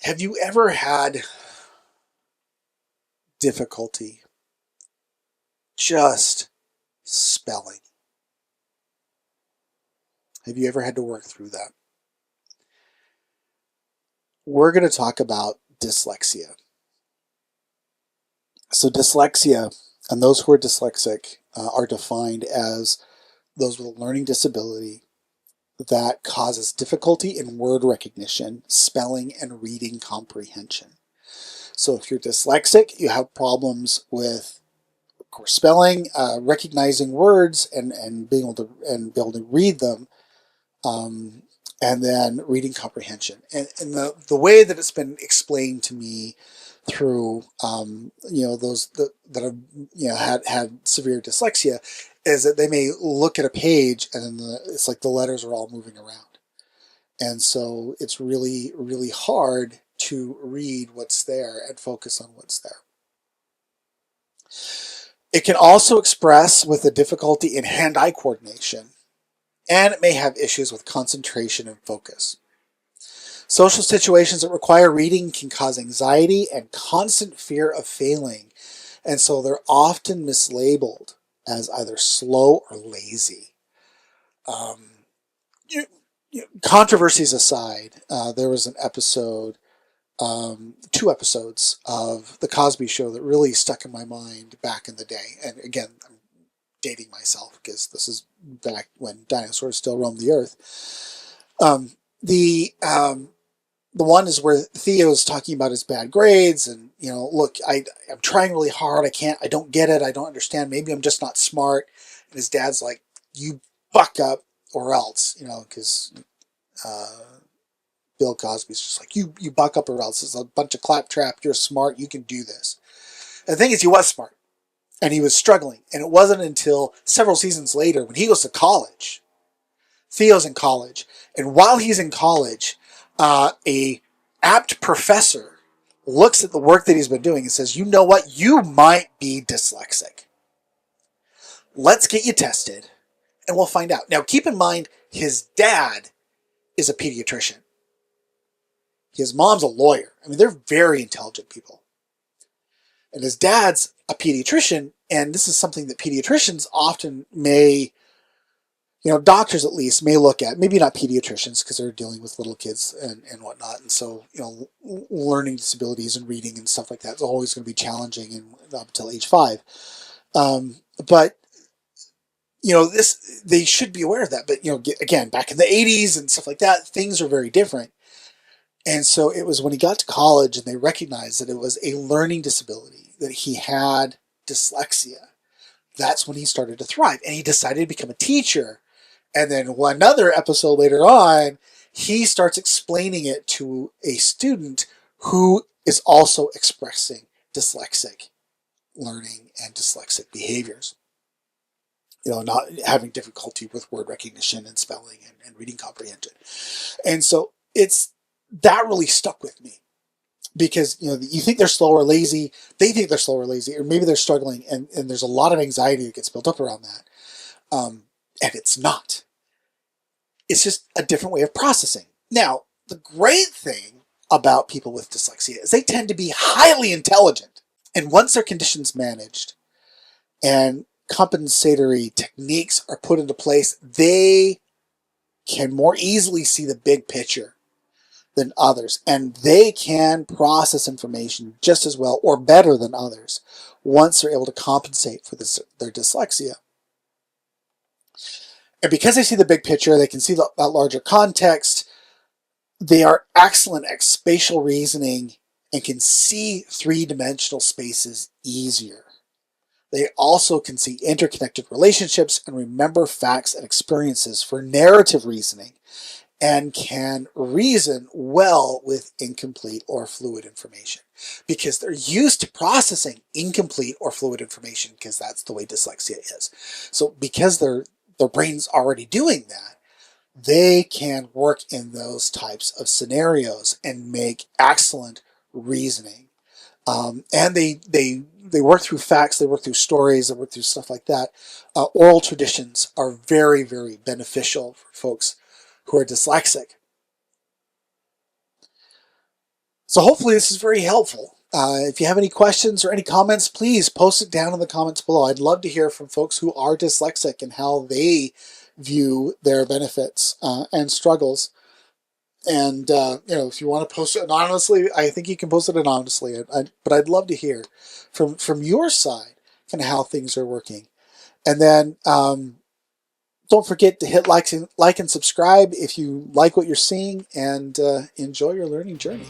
Have you ever had difficulty just spelling? Have you ever had to work through that? We're going to talk about dyslexia. So dyslexia, and those who are dyslexic are defined as those with a learning disability that causes difficulty in word recognition, spelling, and reading comprehension. So if you're dyslexic, you have problems with, of course, spelling, recognizing words, and being able to read them, um, and then reading comprehension. And the way that it's been explained to me through those that have had severe dyslexia is that they may look at a page and it's like the letters are all moving around, and so it's really, really hard to read what's there and focus on what's there. It can also express with a difficulty in hand-eye coordination, and it may have issues with concentration and focus. Social situations that require reading can cause anxiety and constant fear of failing, and so they're often mislabeled as either slow or lazy. Um, Controversies aside, there was an episode, two episodes of The Cosby Show that really stuck in my mind back in the day. And again, I'm dating myself because this is back when dinosaurs still roamed the earth. The one is where Theo's talking about his bad grades and, look, I'm trying really hard. I don't get it. I don't understand. Maybe I'm just not smart. And his dad's like, you buck up or else, because Bill Cosby's just like, you buck up or else. It's a bunch of claptrap. You're smart. You can do this. And the thing is, he was smart and he was struggling. And it wasn't until several seasons later when he goes to college. Theo's in college. And while he's in college, a apt professor looks at the work that he's been doing and says, you know what? You might be dyslexic. Let's get you tested and we'll find out. Now, keep in mind, his dad is a pediatrician. His mom's a lawyer. I mean, they're very intelligent people. And his dad's a pediatrician, and this is something that pediatricians often may, doctors at least may look at. Maybe not pediatricians because they're dealing with little kids and whatnot. And so, learning disabilities and reading and stuff like that is always going to be challenging up until age 5. But they should be aware of that. But, again, back in the 80s and stuff like that, things are very different. And so it was when he got to college and they recognized that it was a learning disability, that he had dyslexia. That's when he started to thrive. And he decided to become a teacher. And then another episode later on, he starts explaining it to a student who is also expressing dyslexic learning and dyslexic behaviors. Not having difficulty with word recognition and spelling and reading comprehension. And so that really stuck with me because, you think they're slow or lazy. They think they're slow or lazy, or maybe they're struggling. And there's a lot of anxiety that gets built up around that. And it's not. It's just a different way of processing. Now, the great thing about people with dyslexia is they tend to be highly intelligent. And once their condition's managed and compensatory techniques are put into place, they can more easily see the big picture than others, and they can process information just as well or better than others once they're able to compensate for their dyslexia. And because they see the big picture, they can see that larger context, they are excellent at spatial reasoning and can see three-dimensional spaces easier. They also can see interconnected relationships and remember facts and experiences for narrative reasoning, and can reason well with incomplete or fluid information because they're used to processing incomplete or fluid information because that's the way dyslexia is. So because their brain's already doing that, they can work in those types of scenarios and make excellent reasoning. And they work through facts, they work through stories, they work through stuff like that. Oral traditions are very, very beneficial for folks who are dyslexic. So hopefully this is very helpful. If you have any questions or any comments, please post it down in the comments below. I'd love to hear from folks who are dyslexic and how they view their benefits and struggles. And if you want to post it anonymously, I think you can post it anonymously. But I'd love to hear from your side kind of how things are working. And then don't forget to hit like and subscribe if you like what you're seeing, and enjoy your learning journey.